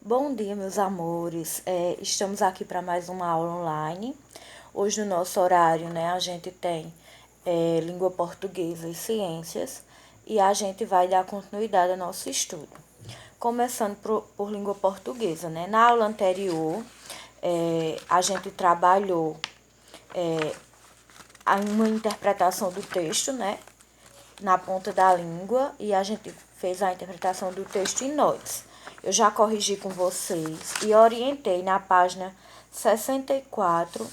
Bom dia, meus amores. Estamos aqui para mais uma aula online. Hoje, no nosso horário, né, a gente tem língua portuguesa e ciências e a gente vai dar continuidade ao nosso estudo. Começando por língua portuguesa, né? Na aula anterior, a gente trabalhou uma interpretação do texto, né, na ponta da língua e a gente fez a interpretação do texto em nós. Eu já corrigi com vocês e orientei na página 64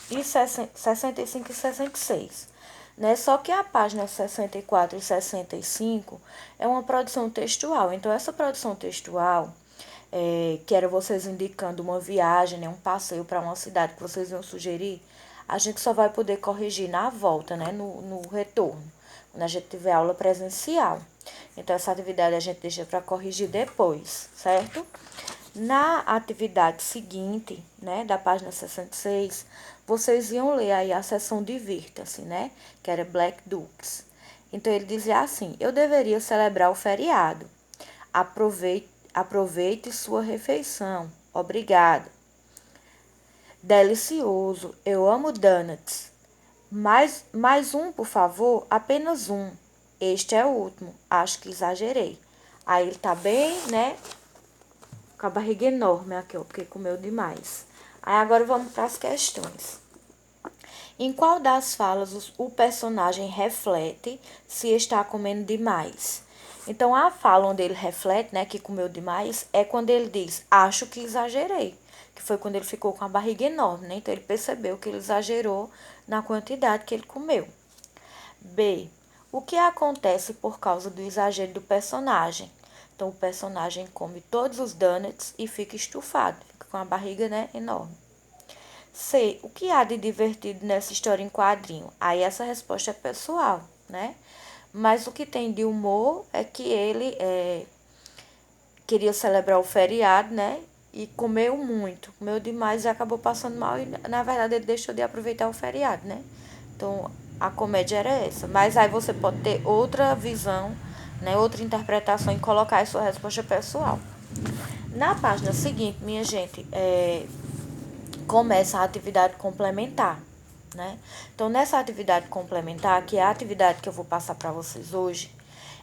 e 65 e 66. Né? Só que a página 64 e 65 é uma produção textual. Então, essa produção textual, que era vocês indicando uma viagem, né, um passeio para uma cidade que vocês iam sugerir, a gente só vai poder corrigir na volta, né, no retorno, quando a gente tiver aula presencial. Então, essa atividade a gente deixa para corrigir depois, certo? Na atividade seguinte, né, da página 66, vocês iam ler aí a seção Divirta-se, né, que era Black Dukes. Então, ele dizia assim: eu deveria celebrar o feriado. Aproveite sua refeição. Obrigada. Delicioso. Eu amo donuts. Mais um, por favor? Apenas um. Este é o último. Acho que exagerei. Aí ele tá bem, né? Com a barriga enorme aqui, ó, porque comeu demais. Aí agora vamos para as questões. Em qual das falas o personagem reflete se está comendo demais? Então, a fala onde ele reflete, né, que comeu demais, é quando ele diz, acho que exagerei. Que foi quando ele ficou com a barriga enorme, né? Então, ele percebeu que ele exagerou na quantidade que ele comeu. B. O que acontece por causa do exagero do personagem? Então, o personagem come todos os donuts e fica estufado, fica com a barriga, né, enorme. C. O que há de divertido nessa história em quadrinho? Aí essa resposta é pessoal, né? Mas o que tem de humor é que ele queria celebrar o feriado, né? E comeu muito, comeu demais e acabou passando mal. E, na verdade, ele deixou de aproveitar o feriado, né? Então, a comédia era essa. Mas aí você pode ter outra visão, né? Outra interpretação e colocar a sua resposta pessoal. Na página seguinte, minha gente, começa a atividade complementar, né? Então, nessa atividade complementar, que é a atividade que eu vou passar para vocês hoje,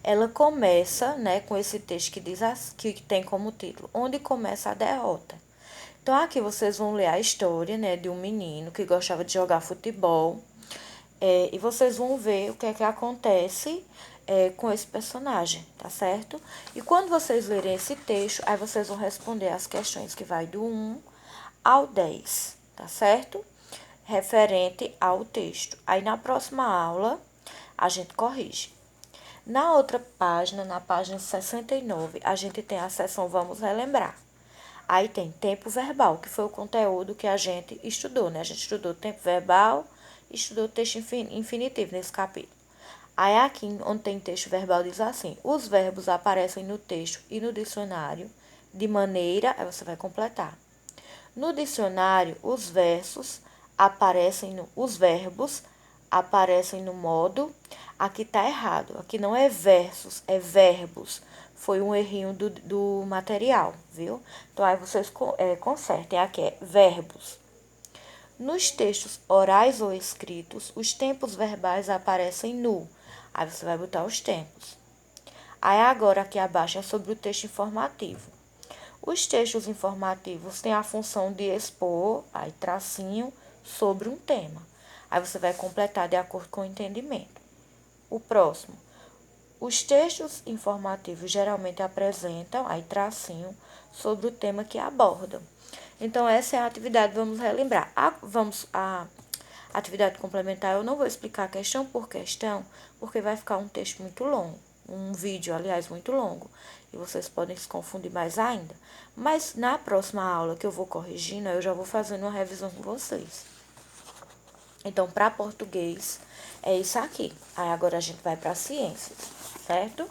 ela começa, né, com esse texto que diz que tem como título Onde Começa a Derrota. Então, aqui vocês vão ler a história, né, de um menino que gostava de jogar futebol, e vocês vão ver o que é que acontece com esse personagem, tá certo? E quando vocês lerem esse texto, aí vocês vão responder as questões que vai do 1 ao 10, tá certo? Referente ao texto. Aí na próxima aula a gente corrige. Na outra página, na página 69, a gente tem a seção Vamos Relembrar. Aí tem tempo verbal, que foi o conteúdo que a gente estudou, né? A gente estudou tempo verbal e estudou texto infinitivo nesse capítulo. Aí aqui onde tem texto verbal diz assim: os verbos aparecem no texto e no dicionário de maneira, aí você vai completar. No dicionário, os verbos aparecem no modo. Aqui está errado. Aqui não é versos, é verbos. Foi um errinho do material, viu? Então, aí vocês consertem. Aqui é verbos. Nos textos orais ou escritos, os tempos verbais aparecem nu. Aí você vai botar os tempos. Aí agora aqui abaixo é sobre o texto informativo. Os textos informativos têm a função de expor, aí tracinho, sobre um tema. Aí você vai completar de acordo com o entendimento. O próximo. Os textos informativos geralmente apresentam, aí tracinho, sobre o tema que abordam. Então, essa é a atividade, vamos relembrar. A atividade complementar, eu não vou explicar questão por questão, porque vai ficar um texto muito longo. Um vídeo, aliás, muito longo. E vocês podem se confundir mais ainda. Mas na próxima aula que eu vou corrigindo, eu já vou fazendo uma revisão com vocês. Então, para português, é isso aqui. Aí agora a gente vai para ciências, certo?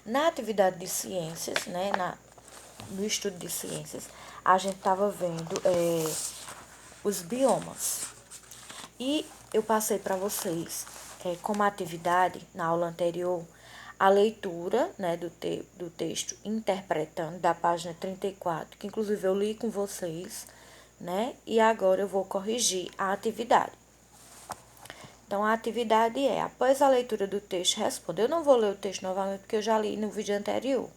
Na atividade de ciências, né, no estudo de ciências, a gente estava vendo os biomas. E eu passei para vocês, como atividade, na aula anterior, a leitura, né, do texto interpretando, da página 34, que inclusive eu li com vocês, né? E agora eu vou corrigir a atividade. Então, a atividade é, após a leitura do texto, responda. Eu não vou ler o texto novamente, porque eu já li no vídeo anterior.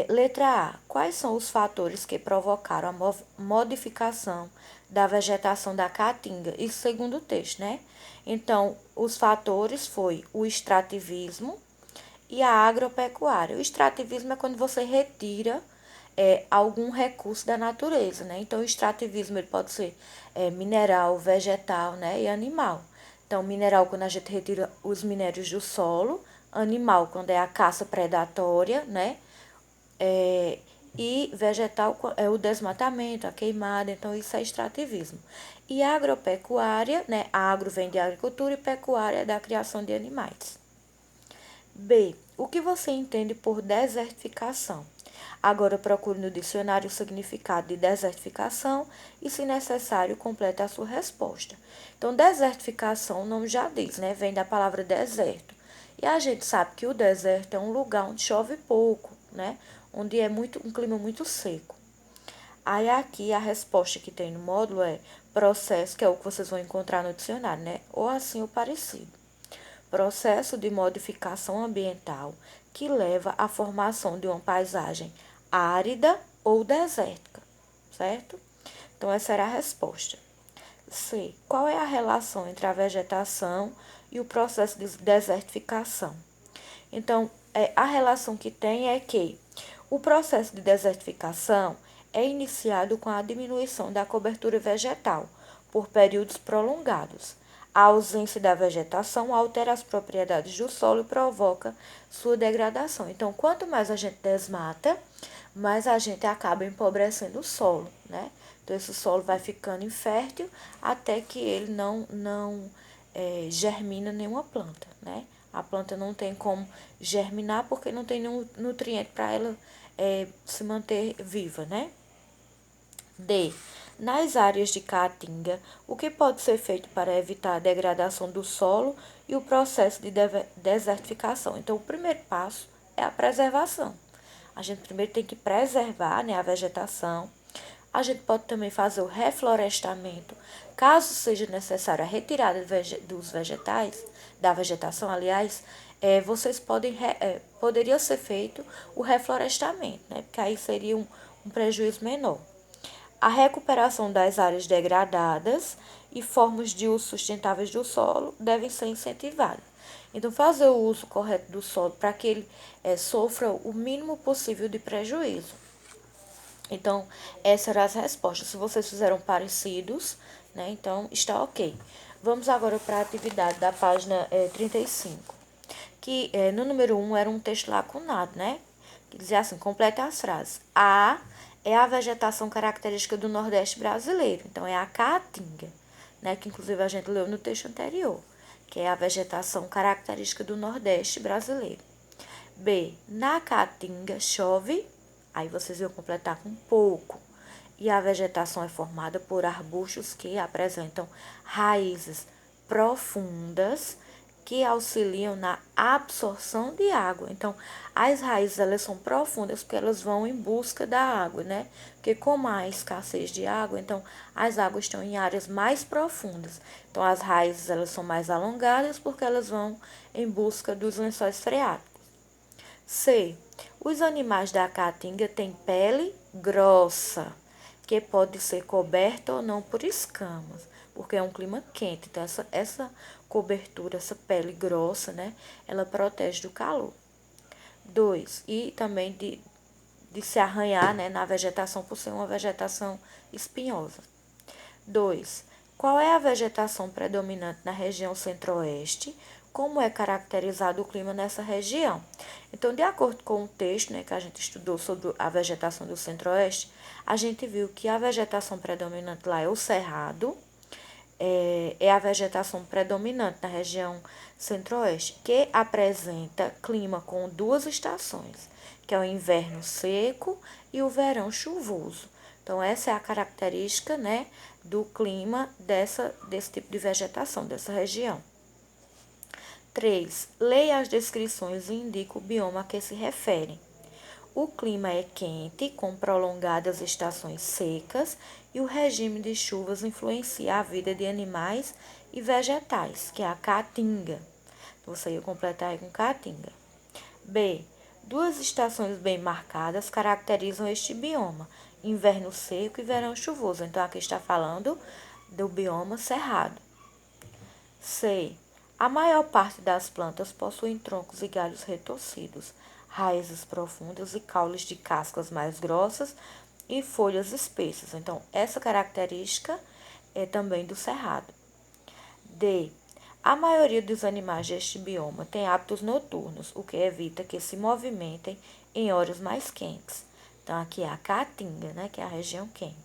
Letra A. Quais são os fatores que provocaram a modificação da vegetação da Caatinga? Isso segundo o texto, né? Então, os fatores foi o extrativismo e a agropecuária. O extrativismo é quando você retira algum recurso da natureza, né? Então, o extrativismo ele pode ser mineral, vegetal, né? E animal. Então, mineral quando a gente retira os minérios do solo, animal quando é a caça predatória, né? E vegetal é o desmatamento, a queimada, então isso é extrativismo. E a agropecuária, né? Agro vem de agricultura e pecuária é da criação de animais. B. O que você entende por desertificação? Agora procure no dicionário o significado de desertificação e, se necessário, complete a sua resposta. Então, desertificação, o nome já diz, né? Vem da palavra deserto. E a gente sabe que o deserto é um lugar onde chove pouco, né? Onde é um clima muito seco. Aí aqui a resposta que tem no módulo é processo, que é o que vocês vão encontrar no dicionário, né? Ou assim ou parecido. Processo de modificação ambiental que leva à formação de uma paisagem árida ou desértica, certo? Então, essa era a resposta. C. Qual é a relação entre a vegetação e o processo de desertificação? Então, a relação que tem é que o processo de desertificação é iniciado com a diminuição da cobertura vegetal por períodos prolongados. A ausência da vegetação altera as propriedades do solo e provoca sua degradação. Então, quanto mais a gente desmata, mais a gente acaba empobrecendo o solo, né? Então, esse solo vai ficando infértil até que ele não germina nenhuma planta, né? A planta não tem como germinar porque não tem nenhum nutriente para ela se manter viva, né? D. Nas áreas de caatinga, o que pode ser feito para evitar a degradação do solo e o processo de desertificação? Então, o primeiro passo é a preservação. A gente primeiro tem que preservar, né, a vegetação. A gente pode também fazer o reflorestamento, caso seja necessário a retirada dos vegetais, da vegetação, aliás, vocês poderia ser feito o reflorestamento, né? Porque aí seria um prejuízo menor. A recuperação das áreas degradadas e formas de uso sustentáveis do solo devem ser incentivadas. Então, fazer o uso correto do solo para que ele sofra o mínimo possível de prejuízo. Então, essas eram as respostas. Se vocês fizeram parecidos, né, então está ok. Vamos agora para a atividade da página 35, que no número 1 era um texto lacunado, né? Que dizia assim, completa as frases. A é a vegetação característica do Nordeste brasileiro. Então, é a caatinga, né? Que inclusive a gente leu no texto anterior, que é a vegetação característica do Nordeste brasileiro. B, na caatinga chove, aí vocês vão completar com pouco. E a vegetação é formada por arbustos que apresentam raízes profundas que auxiliam na absorção de água. Então, as raízes elas são profundas porque elas vão em busca da água, né? Porque como há escassez de água, então as águas estão em áreas mais profundas. Então, as raízes elas são mais alongadas porque elas vão em busca dos lençóis freáticos. C. Os animais da caatinga têm pele grossa, que pode ser coberta ou não por escamas, porque é um clima quente. Então, essa cobertura, essa pele grossa, né, ela protege do calor. 2. E também de se arranhar, né, na vegetação, por ser uma vegetação espinhosa. 2. Qual é a vegetação predominante na região centro-oeste? Como é caracterizado o clima nessa região? Então, de acordo com o texto, né, que a gente estudou sobre a vegetação do centro-oeste, a gente viu que a vegetação predominante lá é o cerrado, é a vegetação predominante na região centro-oeste, que apresenta clima com duas estações, que é o inverno seco e o verão chuvoso. Então, essa é a característica, né, do clima desse tipo de vegetação, dessa região. 3. Leia as descrições e indique o bioma a que se referem. O clima é quente, com prolongadas estações secas, e o regime de chuvas influencia a vida de animais e vegetais, que é a caatinga. Você ia completar aí com caatinga. B. Duas estações bem marcadas caracterizam este bioma: inverno seco e verão chuvoso. Então, aqui está falando do bioma cerrado. C. A maior parte das plantas possuem troncos e galhos retorcidos, raízes profundas e caules de cascas mais grossas e folhas espessas. Então, essa característica é também do cerrado. D. A maioria dos animais deste bioma tem hábitos noturnos, o que evita que se movimentem em horas mais quentes. Então, aqui é a caatinga, né, que é a região quente.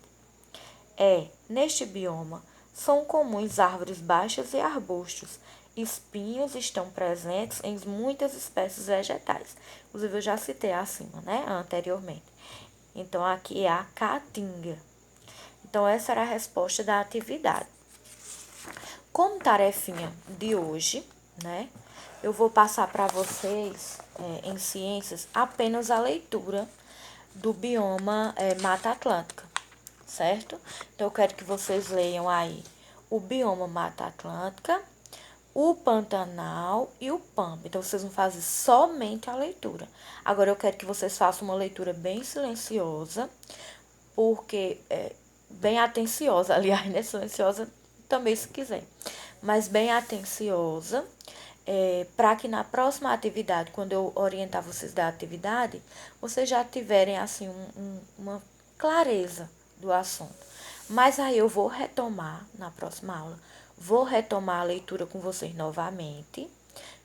Neste bioma, são comuns árvores baixas e arbustos. Espinhos estão presentes em muitas espécies vegetais. Inclusive, eu já citei acima, né, anteriormente. Então, aqui é a caatinga. Então, essa era a resposta da atividade. Como tarefinha de hoje, né, eu vou passar para vocês, em ciências, apenas a leitura do bioma Mata Atlântica, certo? Então, eu quero que vocês leiam aí o bioma Mata Atlântica, o Pantanal e o Pampa. Então, vocês vão fazer somente a leitura. Agora, eu quero que vocês façam uma leitura bem silenciosa, porque bem atenciosa, aliás, né? Silenciosa também, se quiser, mas bem atenciosa, para que na próxima atividade, quando eu orientar vocês da atividade, vocês já tiverem assim uma clareza do assunto. Mas aí eu vou retomar na próxima aula, vou retomar a leitura com vocês novamente,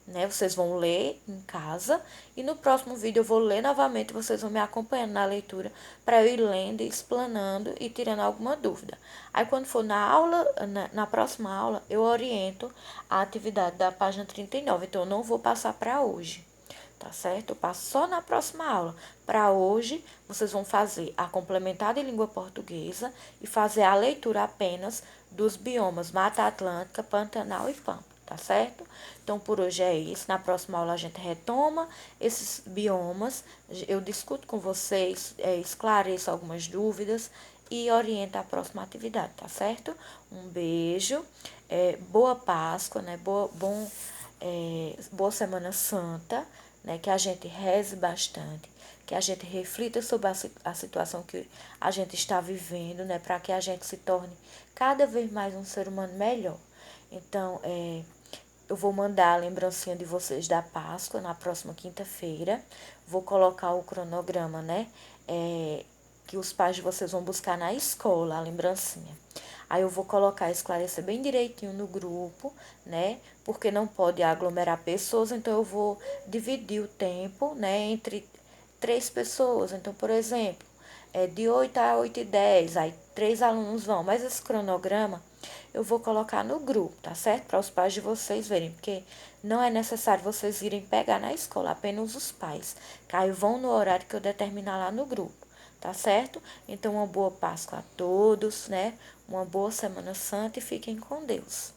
né? Vocês vão ler em casa e no próximo vídeo eu vou ler novamente, vocês vão me acompanhando na leitura para eu ir lendo, explanando e tirando alguma dúvida. Aí quando for na aula, na próxima aula, eu oriento a atividade da página 39, então eu não vou passar para hoje. Tá certo? Eu passo só na próxima aula. Para hoje, vocês vão fazer a complementar de língua portuguesa e fazer a leitura apenas dos biomas Mata Atlântica, Pantanal e Pampa, tá certo? Então, por hoje é isso. Na próxima aula, a gente retoma esses biomas. Eu discuto com vocês, esclareço algumas dúvidas e oriento a próxima atividade, tá certo? Um beijo, boa Páscoa, né? Boa Semana Santa, né? Que a gente reze bastante, que a gente reflita sobre a situação que a gente está vivendo, né? Para que a gente se torne cada vez mais um ser humano melhor. Então, eu vou mandar a lembrancinha de vocês da Páscoa na próxima quinta-feira. Vou colocar o cronograma, né? Que os pais de vocês vão buscar na escola, a lembrancinha. Aí eu vou colocar, esclarecer bem direitinho no grupo, né? Porque não pode aglomerar pessoas, então eu vou dividir o tempo, né, entre 3 pessoas. Então, por exemplo, de 8 a 8h10, aí 3 alunos vão. Mas esse cronograma eu vou colocar no grupo, tá certo? Para os pais de vocês verem, porque não é necessário vocês irem pegar na escola, apenas os pais. Que aí vão no horário que eu determinar lá no grupo. Tá certo? Então, uma boa Páscoa a todos, né? Uma boa Semana Santa e fiquem com Deus.